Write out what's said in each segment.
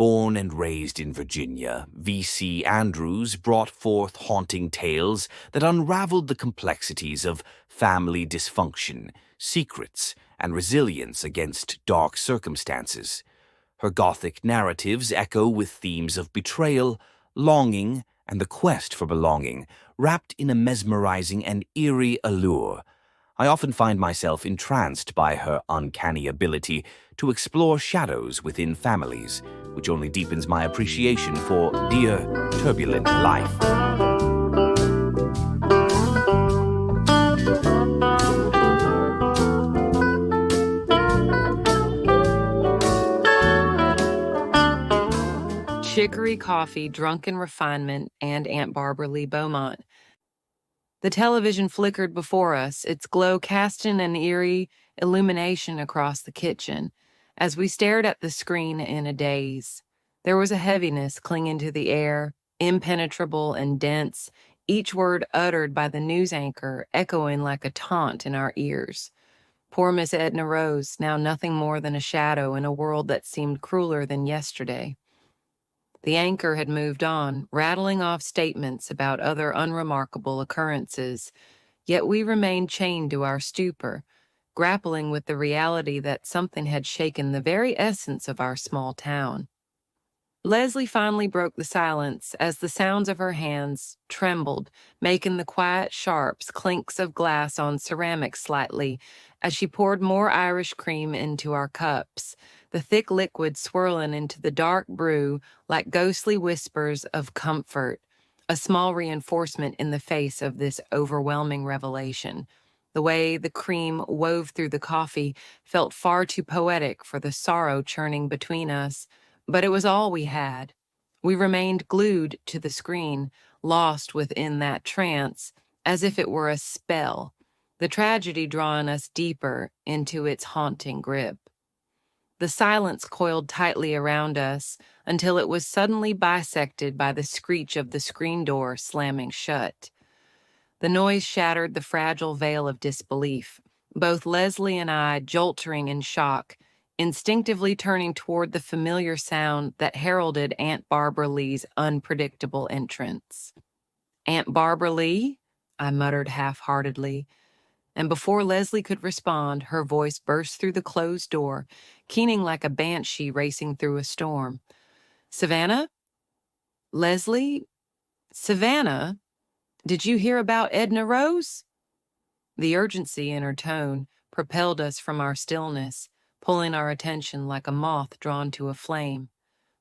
Born and raised in Virginia, V.C. Andrews brought forth haunting tales that unraveled the complexities of family dysfunction, secrets, and resilience against dark circumstances. Her Gothic narratives echo with themes of betrayal, longing, and the quest for belonging, wrapped in a mesmerizing and eerie allure. I often find myself entranced by her uncanny ability to explore shadows within families, which only deepens my appreciation for dear, turbulent life. Chicory coffee, Drunken, Refinement, and Aunt Barbara Lee Beaumont. The television flickered before us, its glow casting an eerie illumination across the kitchen. As we stared at the screen in a daze, there was a heaviness clinging to the air, impenetrable and dense, each word uttered by the news anchor echoing like a taunt in our ears. Poor Miss Edna Rose, now nothing more than a shadow in a world that seemed crueler than yesterday. The anchor had moved on, rattling off statements about other unremarkable occurrences, yet we remained chained to our stupor, grappling with the reality that something had shaken the very essence of our small town. Leslie finally broke the silence as the sounds of her hands trembled, making the quiet sharps clinks of glass on ceramic slightly as she poured more Irish cream into our cups, the thick liquid swirling into the dark brew like ghostly whispers of comfort, a small reinforcement in the face of this overwhelming revelation. The way the cream wove through the coffee felt far too poetic for the sorrow churning between us, but it was all we had. We remained glued to the screen, lost within that trance, as if it were a spell, the tragedy drawing us deeper into its haunting grip. The silence coiled tightly around us until it was suddenly bisected by the screech of the screen door slamming shut. The noise shattered the fragile veil of disbelief, both Leslie and I jolting in shock, instinctively turning toward the familiar sound that heralded Aunt Barbara Lee's unpredictable entrance. "Aunt Barbara Lee?" I muttered half-heartedly, and before Leslie could respond, her voice burst through the closed door, keening like a banshee racing through a storm. "Savannah? Leslie? Savannah? Did you hear about Edna Rose?" The urgency in her tone propelled us from our stillness, pulling our attention like a moth drawn to a flame.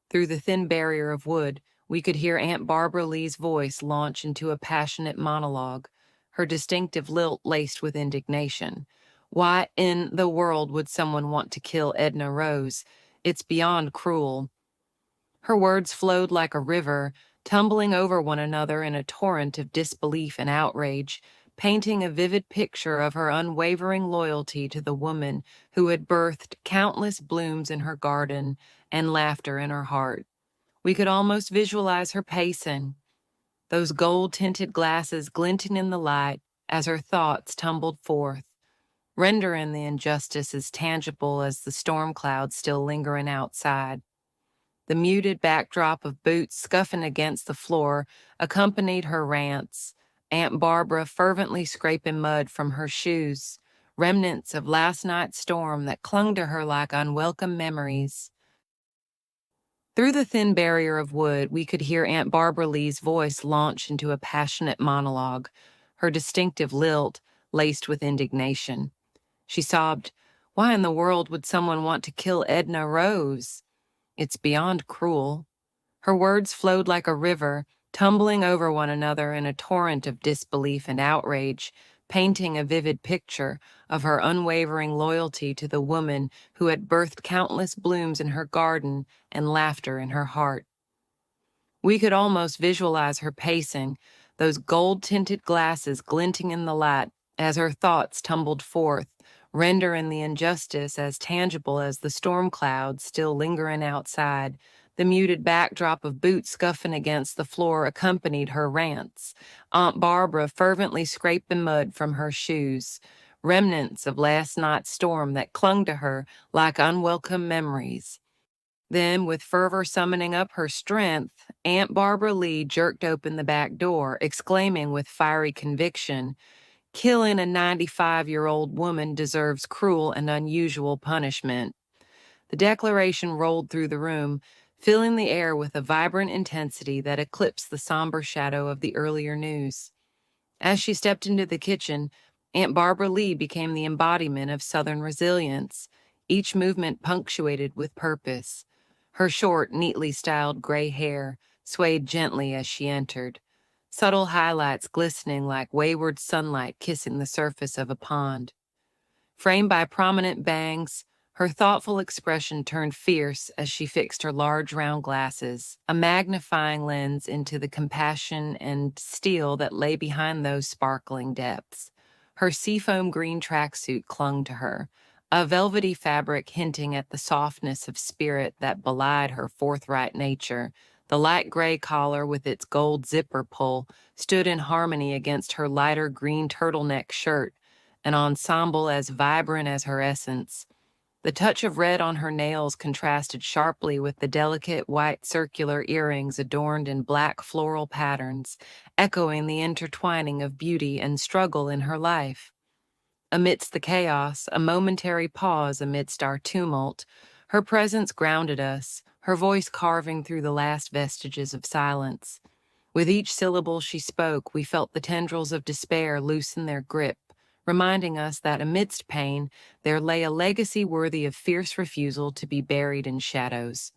Through the thin barrier of wood, we could hear Aunt Barbara Lee's voice launch into a passionate monologue, her distinctive lilt laced with indignation. "Why in the world would someone want to kill Edna Rose? It's beyond cruel." Her words flowed like a river, tumbling over one another in a torrent of disbelief and outrage, painting a vivid picture of her unwavering loyalty to the woman who had birthed countless blooms in her garden and laughter in her heart. We could almost visualize her pacing, those gold-tinted glasses glinting in the light as her thoughts tumbled forth, rendering the injustice as tangible as the storm clouds still lingering outside. The muted backdrop of boots scuffing against the floor accompanied her rants, Aunt Barbara fervently scraping mud from her shoes, remnants of last night's storm that clung to her like unwelcome memories. Through the thin barrier of wood, we could hear Aunt Barbara Lee's voice launch into a passionate monologue, her distinctive lilt laced with indignation. She sobbed, "Why in the world would someone want to kill Edna Rose? It's beyond cruel." Her words flowed like a river, tumbling over one another in a torrent of disbelief and outrage, painting a vivid picture of her unwavering loyalty to the woman who had birthed countless blooms in her garden and laughter in her heart. We could almost visualize her pacing, those gold-tinted glasses glinting in the light as her thoughts tumbled forth, rendering the injustice as tangible as the storm clouds still lingering outside. The muted backdrop of boots scuffing against the floor accompanied her rants, Aunt Barbara fervently scraping mud from her shoes, remnants of last night's storm that clung to her like unwelcome memories. Then, with fervor summoning up her strength, Aunt Barbara Lee jerked open the back door, exclaiming with fiery conviction, "Killing a 95-year-old woman deserves cruel and unusual punishment." The declaration rolled through the room, filling the air with a vibrant intensity that eclipsed the somber shadow of the earlier news. As she stepped into the kitchen, Aunt Barbara Lee became the embodiment of Southern resilience, each movement punctuated with purpose. Her short, neatly styled gray hair swayed gently as she entered, subtle highlights glistening like wayward sunlight kissing the surface of a pond. Framed by prominent bangs, her thoughtful expression turned fierce as she fixed her large round glasses, a magnifying lens into the compassion and steel that lay behind those sparkling depths. Her seafoam green tracksuit clung to her, a velvety fabric hinting at the softness of spirit that belied her forthright nature. The light gray collar with its gold zipper pull stood in harmony against her lighter green turtleneck shirt, an ensemble as vibrant as her essence. The touch of red on her nails contrasted sharply with the delicate white circular earrings adorned in black floral patterns, echoing the intertwining of beauty and struggle in her life. Amidst the chaos, a momentary pause amidst our tumult, her presence grounded us, her voice carving through the last vestiges of silence. With each syllable she spoke, we felt the tendrils of despair loosen their grip, reminding us that amidst pain, there lay a legacy worthy of fierce refusal to be buried in shadows.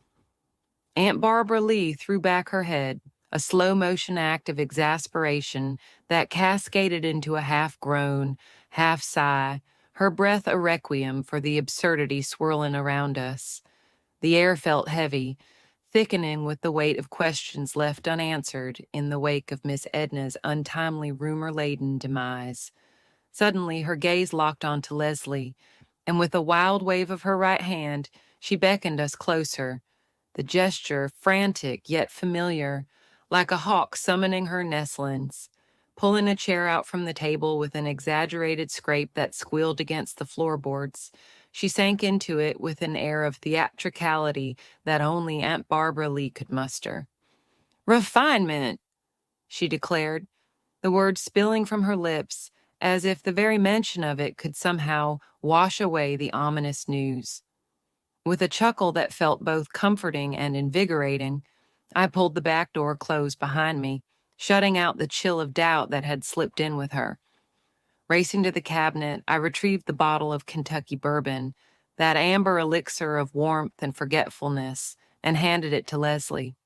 Aunt Barbara Lee threw back her head, a slow-motion act of exasperation that cascaded into a half-groan, half-sigh, her breath a requiem for the absurdity swirling around us. The air felt heavy, thickening with the weight of questions left unanswered in the wake of Miss Edna's untimely rumor-laden demise. Suddenly, her gaze locked onto Leslie, and with a wild wave of her right hand, she beckoned us closer, the gesture frantic yet familiar, like a hawk summoning her nestlings. Pulling a chair out from the table with an exaggerated scrape that squealed against the floorboards, she sank into it with an air of theatricality that only Aunt Barbara Lee could muster. "Refinement," she declared, the words spilling from her lips as if the very mention of it could somehow wash away the ominous news. With a chuckle that felt both comforting and invigorating, I pulled the back door closed behind me, shutting out the chill of doubt that had slipped in with her. Racing to the cabinet, I retrieved the bottle of Kentucky bourbon, that amber elixir of warmth and forgetfulness, and handed it to Leslie.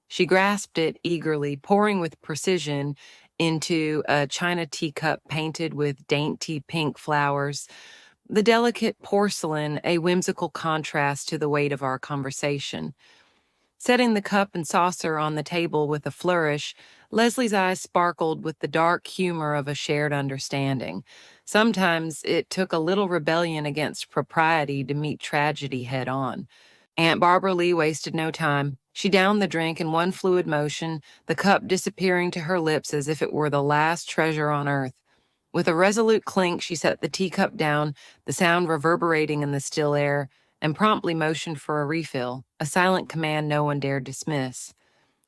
She grasped it eagerly, pouring with precision into a china teacup painted with dainty pink flowers, the delicate porcelain a whimsical contrast to the weight of our conversation. Setting the cup and saucer on the table with a flourish, Leslie's eyes sparkled with the dark humor of a shared understanding. Sometimes it took a little rebellion against propriety to meet tragedy head on. Aunt Barbara Lee wasted no time. She downed the drink in one fluid motion, the cup disappearing to her lips as if it were the last treasure on earth. With a resolute clink, she set the teacup down, the sound reverberating in the still air, and promptly motioned for a refill, a silent command no one dared dismiss.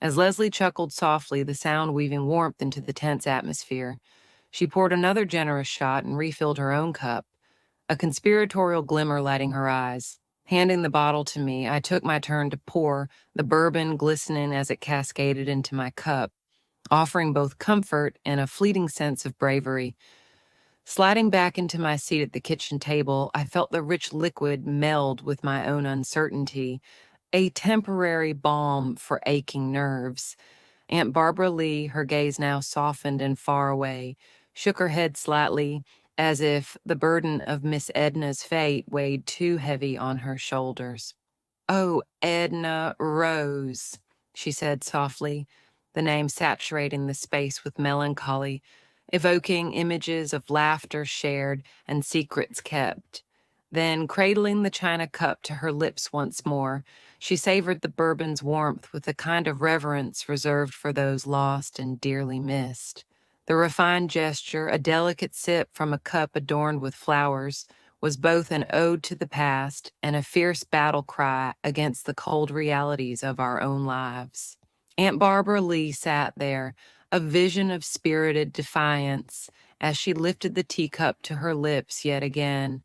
As Leslie chuckled softly, the sound weaving warmth into the tense atmosphere, she poured another generous shot and refilled her own cup, a conspiratorial glimmer lighting her eyes. Handing the bottle to me, I took my turn to pour, the bourbon glistening as it cascaded into my cup, offering both comfort and a fleeting sense of bravery. Sliding back into my seat at the kitchen table, I felt the rich liquid meld with my own uncertainty, a temporary balm for aching nerves. Aunt Barbara Lee, her gaze now softened and far away, shook her head slightly, as if the burden of Miss Edna's fate weighed too heavy on her shoulders. "Oh, Edna Rose," she said softly, the name saturating the space with melancholy, evoking images of laughter shared and secrets kept. Then, cradling the china cup to her lips once more, she savored the bourbon's warmth with a kind of reverence reserved for those lost and dearly missed. The refined gesture, a delicate sip from a cup adorned with flowers, was both an ode to the past and a fierce battle cry against the cold realities of our own lives. Aunt Barbara Lee sat there, a vision of spirited defiance, as she lifted the teacup to her lips yet again,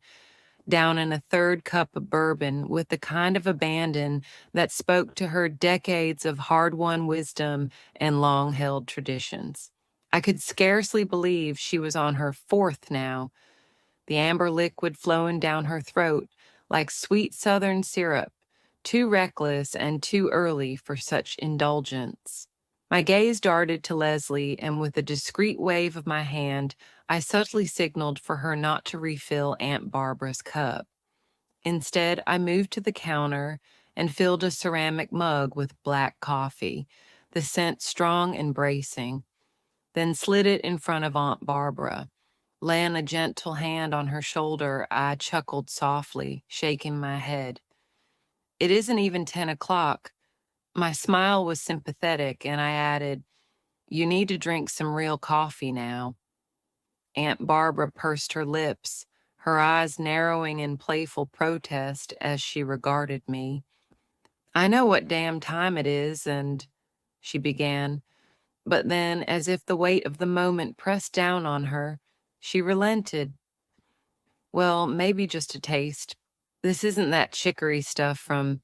down in a third cup of bourbon with the kind of abandon that spoke to her decades of hard-won wisdom and long-held traditions. I could scarcely believe she was on her fourth now, the amber liquid flowing down her throat like sweet southern syrup, too reckless and too early for such indulgence. My gaze darted to Leslie, and with a discreet wave of my hand, I subtly signaled for her not to refill Aunt Barbara's cup. Instead, I moved to the counter and filled a ceramic mug with black coffee, the scent strong and bracing, then slid it in front of Aunt Barbara. Laying a gentle hand on her shoulder, I chuckled softly, shaking my head. It isn't even 10 o'clock. My smile was sympathetic, and I added, "You need to drink some real coffee now." Aunt Barbara pursed her lips, her eyes narrowing in playful protest as she regarded me. "I know what damn time it is, and," she began, but then, as if the weight of the moment pressed down on her, she relented. "Well, maybe just a taste. This isn't that chicory stuff from—"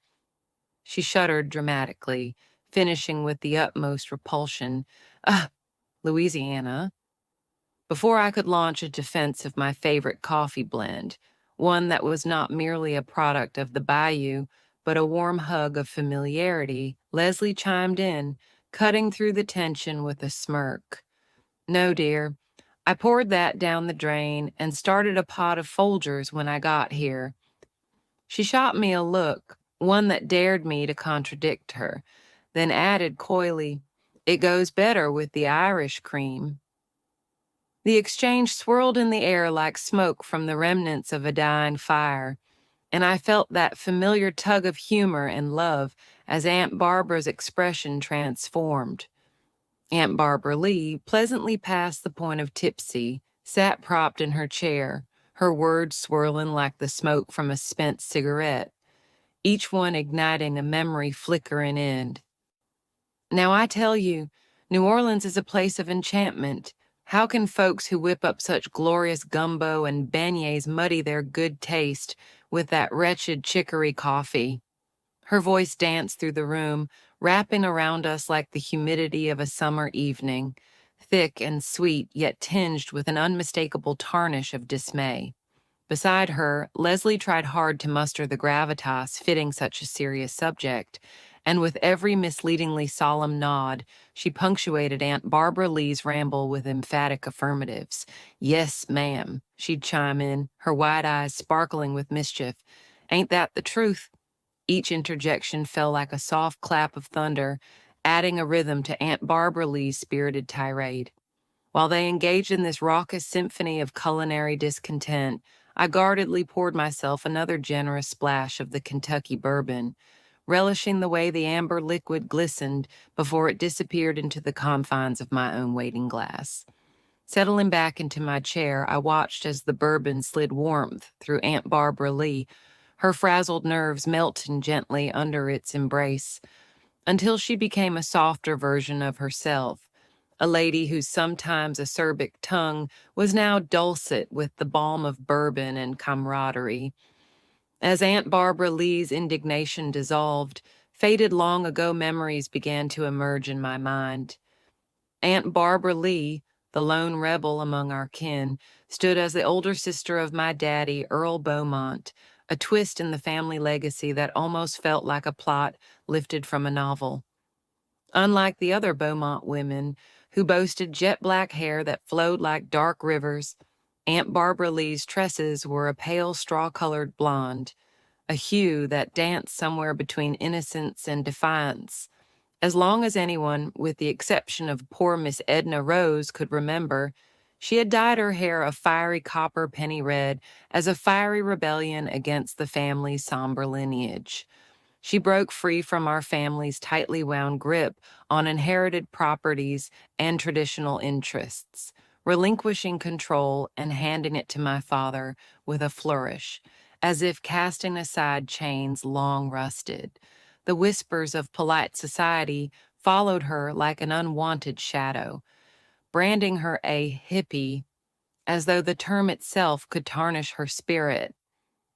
She shuddered dramatically, finishing with the utmost repulsion. Louisiana." Before I could launch a defense of my favorite coffee blend, one that was not merely a product of the bayou, but a warm hug of familiarity, Leslie chimed in, cutting through the tension with a smirk. "No, dear. I poured that down the drain and started a pot of Folgers when I got here." She shot me a look, one that dared me to contradict her, then added coyly, "It goes better with the Irish cream." The exchange swirled in the air like smoke from the remnants of a dying fire, and I felt that familiar tug of humor and love as Aunt Barbara's expression transformed. Aunt Barbara Lee, pleasantly past the point of tipsy, sat propped in her chair, her words swirling like the smoke from a spent cigarette, each one igniting a memory flickering end. "Now I tell you, New Orleans is a place of enchantment. How can folks who whip up such glorious gumbo and beignets muddy their good taste with that wretched chicory coffee?" Her voice danced through the room, wrapping around us like the humidity of a summer evening, thick and sweet, yet tinged with an unmistakable tarnish of dismay. Beside her, Leslie tried hard to muster the gravitas fitting such a serious subject, and with every misleadingly solemn nod, she punctuated Aunt Barbara Lee's ramble with emphatic affirmatives. "Yes, ma'am," she'd chime in, her wide eyes sparkling with mischief. "Ain't that the truth?" Each interjection fell like a soft clap of thunder, adding a rhythm to Aunt Barbara Lee's spirited tirade. While they engaged in this raucous symphony of culinary discontent, I guardedly poured myself another generous splash of the Kentucky bourbon, relishing the way the amber liquid glistened before it disappeared into the confines of my own waiting glass. Settling back into my chair, I watched as the bourbon slid warmth through Aunt Barbara Lee, her frazzled nerves melting gently under its embrace, until she became a softer version of herself, a lady whose sometimes acerbic tongue was now dulcet with the balm of bourbon and camaraderie. As Aunt Barbara Lee's indignation dissolved, faded long ago memories began to emerge in my mind. Aunt Barbara Lee, the lone rebel among our kin, stood as the older sister of my daddy, Earl Beaumont, a twist in the family legacy that almost felt like a plot lifted from a novel. Unlike the other Beaumont women, who boasted jet-black hair that flowed like dark rivers, Aunt Barbara Lee's tresses were a pale straw-colored blonde, a hue that danced somewhere between innocence and defiance. As long as anyone, with the exception of poor Miss Edna Rose, could remember, she had dyed her hair a fiery copper penny red as a fiery rebellion against the family's somber lineage. She broke free from our family's tightly wound grip on inherited properties and traditional interests, relinquishing control and handing it to my father with a flourish, as if casting aside chains long rusted. The whispers of polite society followed her like an unwanted shadow, branding her a hippie as though the term itself could tarnish her spirit.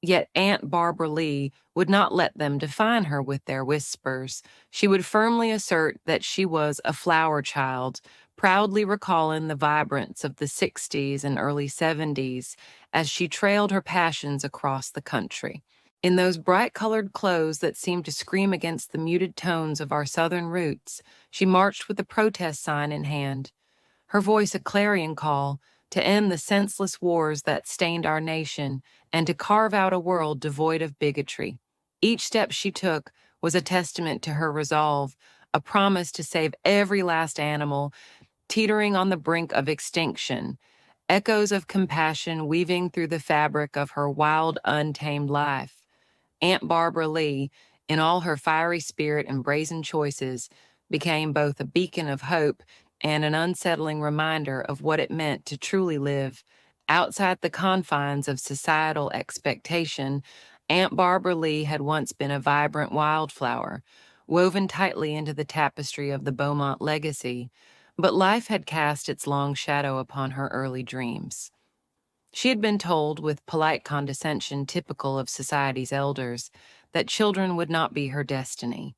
Yet Aunt Barbara Lee would not let them define her with their whispers. She would firmly assert that she was a flower child, proudly recalling the vibrance of the 60s and early 70s as she trailed her passions across the country. In those bright-colored clothes that seemed to scream against the muted tones of our Southern roots, she marched with a protest sign in hand, her voice a clarion call to end the senseless wars that stained our nation and to carve out a world devoid of bigotry. Each step she took was a testament to her resolve, a promise to save every last animal teetering on the brink of extinction, echoes of compassion weaving through the fabric of her wild, untamed life. Aunt Barbara Lee, in all her fiery spirit and brazen choices, became both a beacon of hope and an unsettling reminder of what it meant to truly live outside the confines of societal expectation. Aunt Barbara Lee had once been a vibrant wildflower, woven tightly into the tapestry of the Beaumont legacy, but life had cast its long shadow upon her early dreams. She had been told, with polite condescension typical of society's elders, that children would not be her destiny.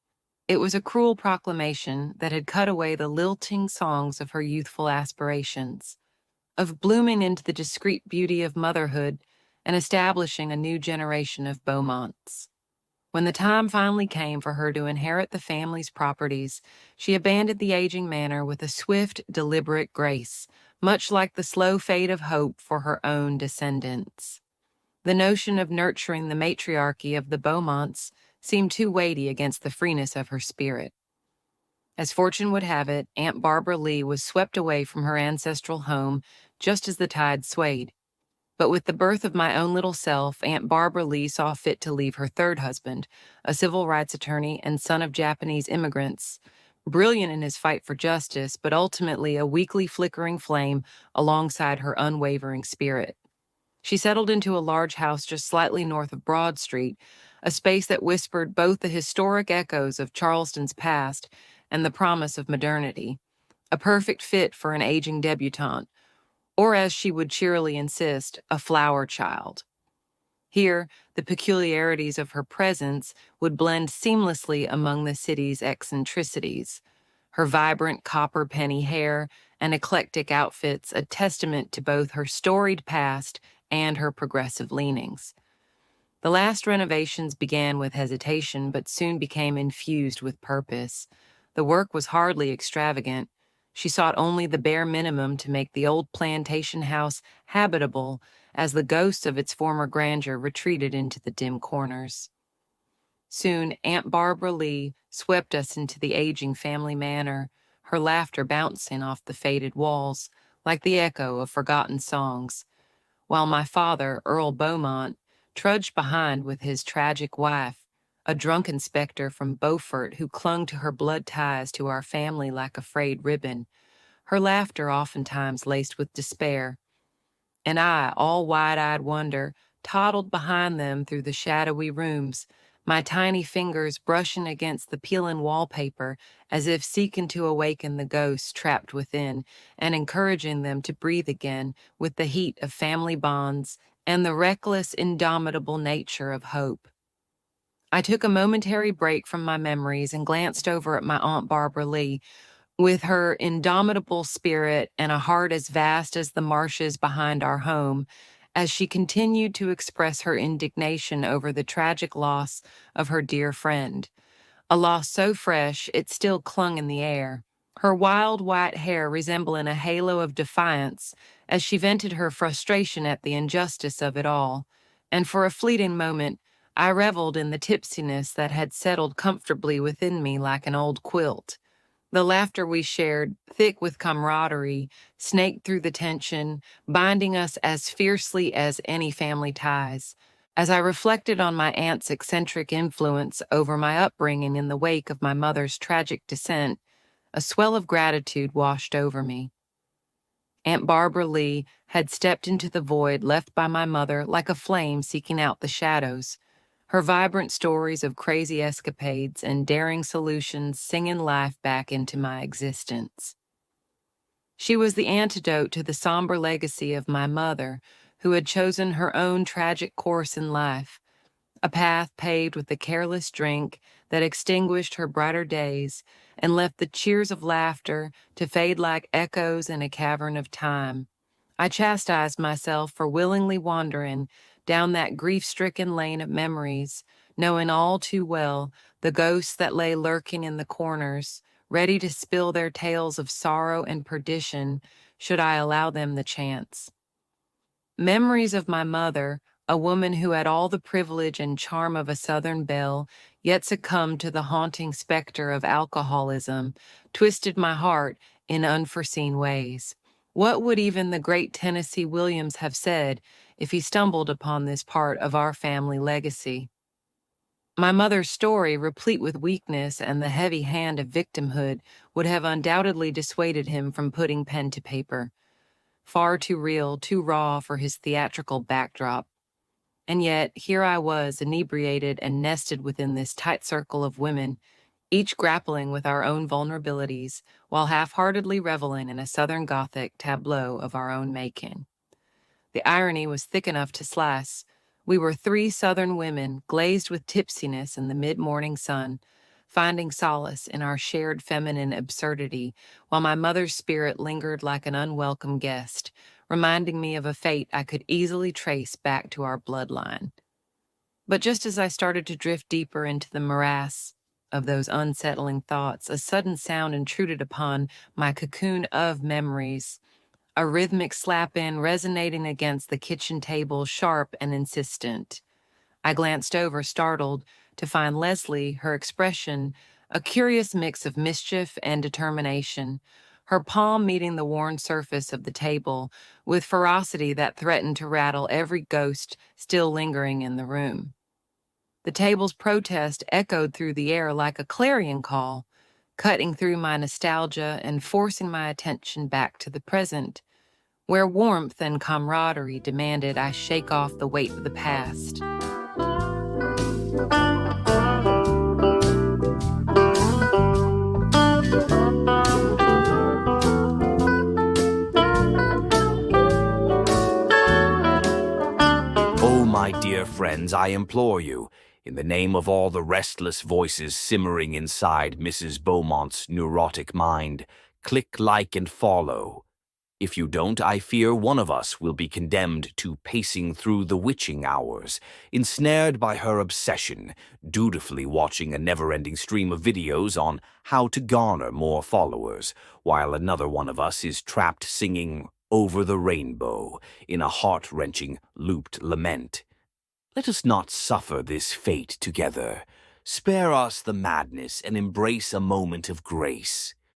It was a cruel proclamation that had cut away the lilting songs of her youthful aspirations, of blooming into the discreet beauty of motherhood and establishing a new generation of Beaumonts. When the time finally came for her to inherit the family's properties, she abandoned the aging manor with a swift, deliberate grace, much like the slow fade of hope for her own descendants. The notion of nurturing the matriarchy of the Beaumonts seemed too weighty against the freeness of her spirit. As fortune would have it, Aunt Barbara Lee was swept away from her ancestral home just as the tide swayed. But with the birth of my own little self, Aunt Barbara Lee saw fit to leave her third husband, a civil rights attorney and son of Japanese immigrants, brilliant in his fight for justice, but ultimately a weakly flickering flame alongside her unwavering spirit. She settled into a large house just slightly north of Broad Street, a space that whispered both the historic echoes of Charleston's past and the promise of modernity, a perfect fit for an aging debutante, or as she would cheerily insist, a flower child. Here, the peculiarities of her presence would blend seamlessly among the city's eccentricities, her vibrant copper penny hair and eclectic outfits a testament to both her storied past and her progressive leanings. The last renovations began with hesitation but soon became infused with purpose. The work was hardly extravagant. She sought only the bare minimum to make the old plantation house habitable as the ghosts of its former grandeur retreated into the dim corners. Soon, Aunt Barbara Lee swept us into the aging family manor, her laughter bouncing off the faded walls like the echo of forgotten songs, while my father, Earl Beaumont, trudged behind with his tragic wife, a drunken specter from Beaufort who clung to her blood ties to our family like a frayed ribbon, her laughter oftentimes laced with despair. And I, all wide-eyed wonder, toddled behind them through the shadowy rooms, my tiny fingers brushing against the peeling wallpaper as if seeking to awaken the ghosts trapped within and encouraging them to breathe again with the heat of family bonds and the reckless, indomitable nature of hope. I took a momentary break from my memories and glanced over at my Aunt Barbara Lee, with her indomitable spirit and a heart as vast as the marshes behind our home, as she continued to express her indignation over the tragic loss of her dear friend, a loss so fresh it still clung in the air, her wild white hair resembling a halo of defiance as she vented her frustration at the injustice of it all. And for a fleeting moment, I reveled in the tipsiness that had settled comfortably within me like an old quilt. The laughter we shared, thick with camaraderie, snaked through the tension, binding us as fiercely as any family ties. As I reflected on my aunt's eccentric influence over my upbringing in the wake of my mother's tragic descent, a swell of gratitude washed over me. Aunt Barbara Lee had stepped into the void left by my mother like a flame seeking out the shadows, her vibrant stories of crazy escapades and daring solutions singing life back into my existence. She was the antidote to the somber legacy of my mother, who had chosen her own tragic course in life, a path paved with the careless drink that extinguished her brighter days and left the cheers of laughter to fade like echoes in a cavern of time. I chastised myself for willingly wandering down that grief-stricken lane of memories, knowing all too well the ghosts that lay lurking in the corners, ready to spill their tales of sorrow and perdition should I allow them the chance. Memories of my mother, a woman who had all the privilege and charm of a Southern belle, yet succumbed to the haunting specter of alcoholism, twisted my heart in unforeseen ways. What would even the great Tennessee Williams have said if he stumbled upon this part of our family legacy? My mother's story, replete with weakness and the heavy hand of victimhood, would have undoubtedly dissuaded him from putting pen to paper. Far too real, too raw for his theatrical backdrop. And yet, here I was, inebriated and nested within this tight circle of women, each grappling with our own vulnerabilities, while half-heartedly reveling in a Southern Gothic tableau of our own making. The irony was thick enough to slice. We were three Southern women, glazed with tipsiness in the mid-morning sun, finding solace in our shared feminine absurdity, while my mother's spirit lingered like an unwelcome guest, reminding me of a fate I could easily trace back to our bloodline. But just as I started to drift deeper into the morass of those unsettling thoughts, a sudden sound intruded upon my cocoon of memories, a rhythmic slap-in resonating against the kitchen table, sharp and insistent. I glanced over, startled, to find Leslie, her expression a curious mix of mischief and determination, her palm meeting the worn surface of the table with ferocity that threatened to rattle every ghost still lingering in the room. The table's protest echoed through the air like a clarion call, cutting through my nostalgia and forcing my attention back to the present, where warmth and camaraderie demanded I shake off the weight of the past. Oh, my dear friends, I implore you, in the name of all the restless voices simmering inside Mrs. Beaumont's neurotic mind, click like and follow. If you don't, I fear one of us will be condemned to pacing through the witching hours, ensnared by her obsession, dutifully watching a never-ending stream of videos on how to garner more followers, while another one of us is trapped singing "Over the Rainbow" in a heart-wrenching, looped lament. Let us not suffer this fate together. Spare us the madness and embrace a moment of grace.